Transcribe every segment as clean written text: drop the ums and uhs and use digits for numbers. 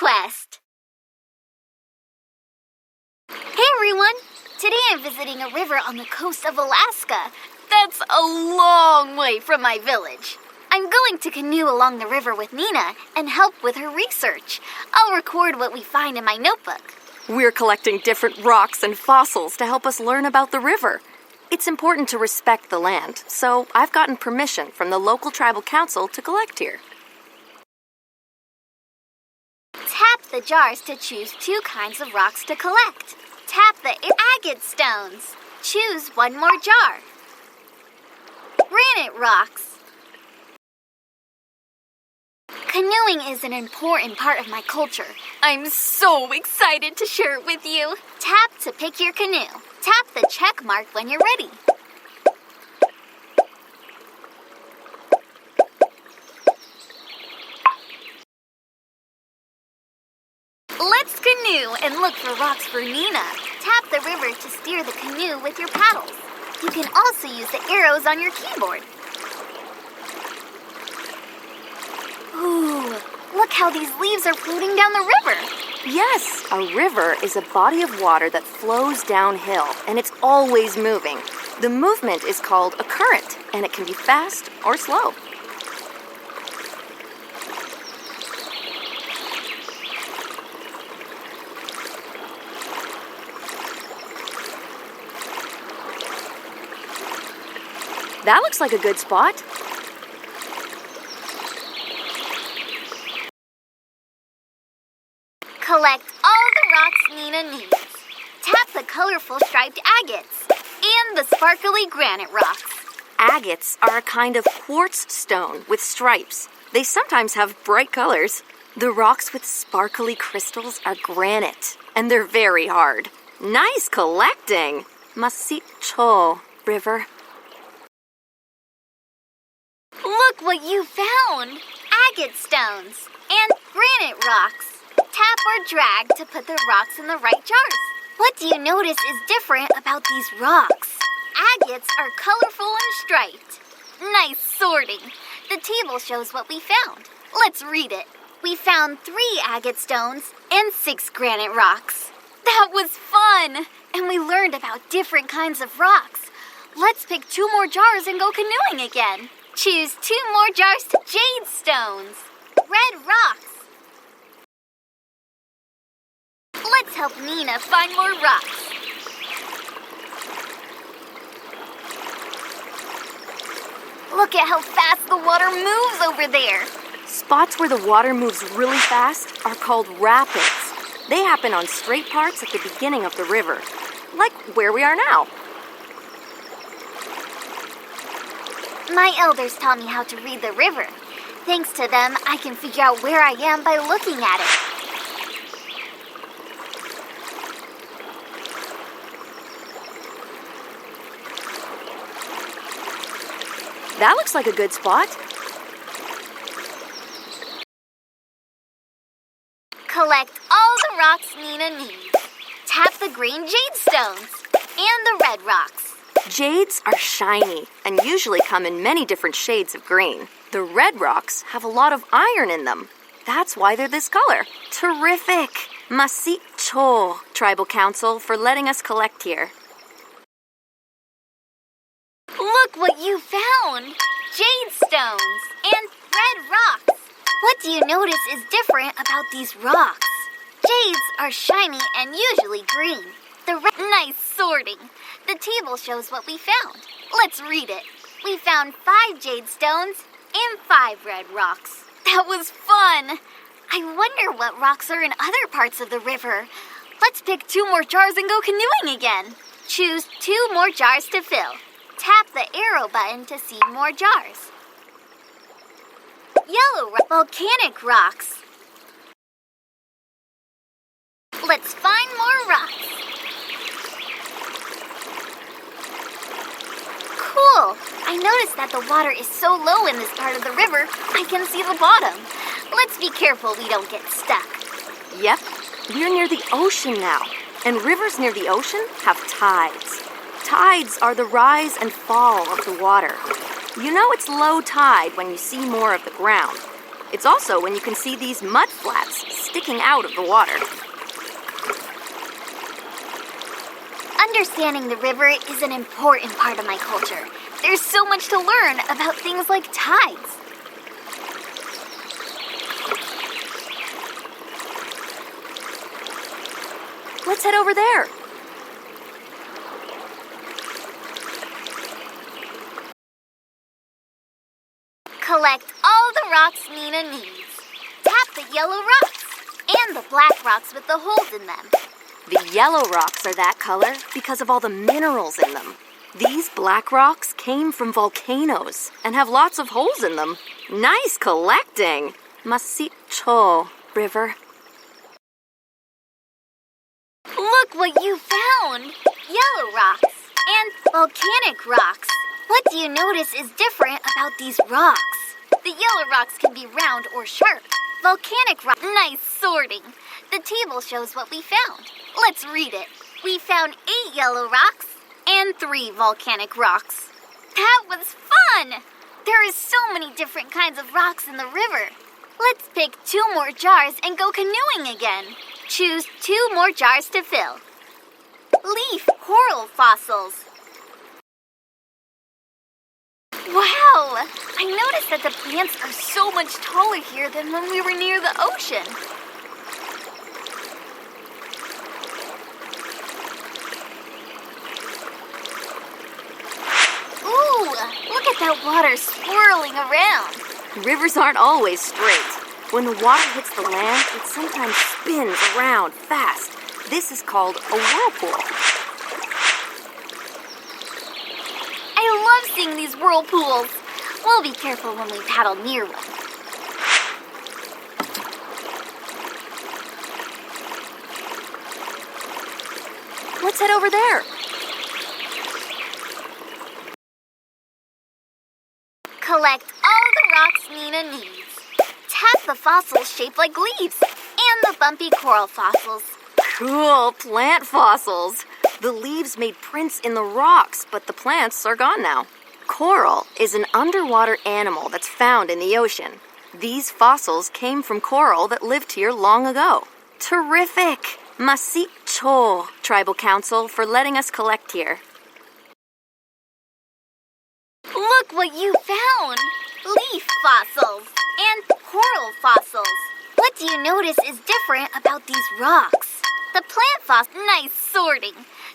quest! Hey everyone! Today I'm visiting a river on the coast of Alaska. That's a long way from my village. I'm going to canoe along the river with Nina and help with her research. I'll record what we find in my notebook. We're collecting different rocks and fossils to help us learn about the river. It's important to respect the land, so I've gotten permission from the local tribal council to collect here. Tap the jars to choose 2 kinds of rocks to collect. Tap the agate stones. Choose 1 more jar. Granite rocks. Canoeing is an important part of my culture. I'm so excited to share it with you. Tap to pick your canoe. Tap the check mark when you're ready. Let's canoe and look for rocks for Nina. Tap the river to steer the canoe with your paddles. You can also use the arrows on your keyboard. Ooh, look how these leaves are floating down the river. Yes, a river is a body of water that flows downhill, and it's always moving. The movement is called a current, and it can be fast or slow. That looks like a good spot. Collect all the rocks Nina needs. Tap the colorful striped agates and the sparkly granite rocks. Agates are a kind of quartz stone with stripes. They sometimes have bright colors. The rocks with sparkly crystals are granite, and they're very hard. Nice collecting! Masito, river. Look what you found! Agate stones and granite rocks. Tap or drag to put the rocks in the right jars. What do you notice is different about these rocks? Agates are colorful and striped. Nice sorting. The table shows what we found. Let's read it. We found 3 agate stones and 6 granite rocks. That was fun! And we learned about different kinds of rocks. Let's pick 2 more jars and go canoeing again. Choose 2 more jars to jade stones. Red rocks. Let's help Nina find more rocks. Look at how fast the water moves over there. Spots where the water moves really fast are called rapids. They happen on straight parts at the beginning of the river, like where we are now. My elders taught me how to read the river. Thanks to them, I can figure out where I am by looking at it. That looks like a good spot. Collect all the rocks Nina needs. Tap the green jade stones and the red rocks. Jades are shiny and usually come in many different shades of green. The red rocks have a lot of iron in them. That's why they're this color. Terrific! Masito, Tribal Council, for letting us collect here. Look what you found! Jade stones and red rocks. What do you notice is different about these rocks? Jades are shiny and usually green. Nice sorting. The table shows what we found. Let's read it. We found 5 jade stones and 5 red rocks. That was fun. I wonder what rocks are in other parts of the river. Let's pick 2 more jars and go canoeing again. Choose 2 more jars to fill. Tap the arrow button to see more jars. Yellow volcanic rocks. Let's find more rocks. Cool! I noticed that the water is so low in this part of the river, I can see the bottom. Let's be careful we don't get stuck. Yep, we're near the ocean now, and rivers near the ocean have tides. Tides are the rise and fall of the water. You know it's low tide when you see more of the ground. It's also when you can see these mud flats sticking out of the water. Understanding the river is an important part of my culture. There's so much to learn about things like tides. Let's head over there. Collect all the rocks Nina needs. Tap the yellow rocks and the black rocks with the holes in them. The yellow rocks are that color because of all the minerals in them. These black rocks came from volcanoes and have lots of holes in them. Nice collecting! Masicho, River. Look what you found! Yellow rocks and volcanic rocks. What do you notice is different about these rocks? The yellow rocks can be round or sharp. Volcanic rock. Nice sorting. The table shows what we found. Let's read it. We found 8 yellow rocks and 3 volcanic rocks. That was fun! There is so many different kinds of rocks in the river. Let's pick 2 more jars and go canoeing again. Choose 2 more jars to fill. Leaf coral fossils. Wow! I noticed that the plants are so much taller here than when we were near the ocean. Ooh! Look at that water swirling around. Rivers aren't always straight. When the water hits the land, it sometimes spins around fast. This is called a whirlpool. I love seeing these whirlpools. We'll be careful when we paddle near one. Let's head over there. Collect all the rocks Nina needs. Tap the fossils shaped like leaves and the bumpy coral fossils. Cool plant fossils. The leaves made prints in the rocks, but the plants are gone now. Coral is an underwater animal that's found in the ocean. These fossils came from coral that lived here long ago. Terrific! Masicho, Tribal Council, for letting us collect here. Look what you found! Leaf fossils and coral fossils. What do you notice is different about these rocks? The plant fossils. Nice sorting.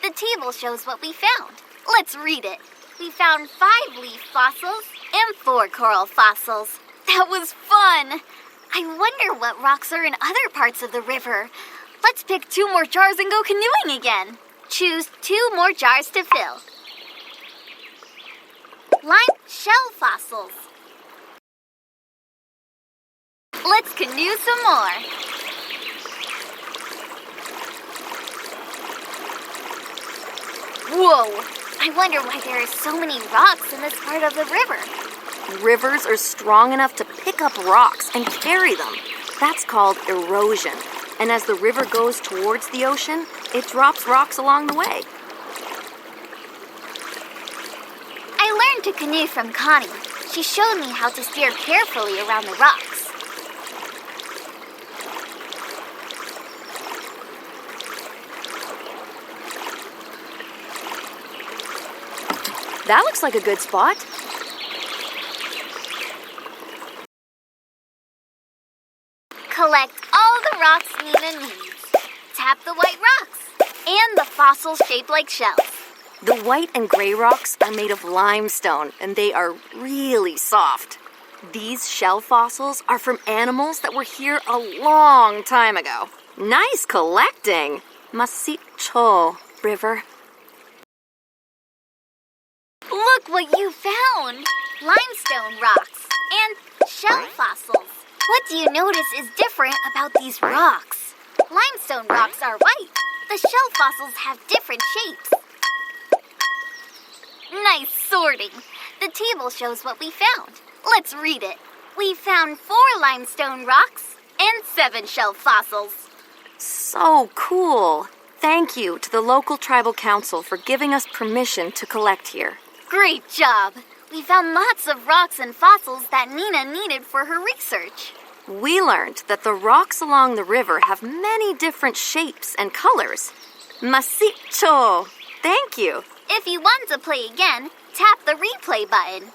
The table shows what we found. Let's read it. We found 5 leaf fossils and 4 coral fossils. That was fun! I wonder what rocks are in other parts of the river. Let's pick 2 more jars and go canoeing again. Choose 2 more jars to fill. Lime shell fossils. Let's canoe some more. Whoa! I wonder why there are so many rocks in this part of the river. Rivers are strong enough to pick up rocks and carry them. That's called erosion. And as the river goes towards the ocean, it drops rocks along the way. I learned to canoe from Connie. She showed me how to steer carefully around the rocks. That looks like a good spot. Collect all the rocks Nina needs. Tap the white rocks and the fossils shaped like shells. The white and gray rocks are made of limestone, and they are really soft. These shell fossils are from animals that were here a long time ago. Nice collecting! Masicho, River. Look what you found! Limestone rocks and shell fossils. What do you notice is different about these rocks? Limestone rocks are white. The shell fossils have different shapes. Nice sorting. The table shows what we found. Let's read it. We found 4 limestone rocks and 7 shell fossils. So cool! Thank you to the local tribal council for giving us permission to collect here. Great job! We found lots of rocks and fossils that Nina needed for her research. We learned that the rocks along the river have many different shapes and colors. Masicho! Thank you. If you want to play again, tap the replay button.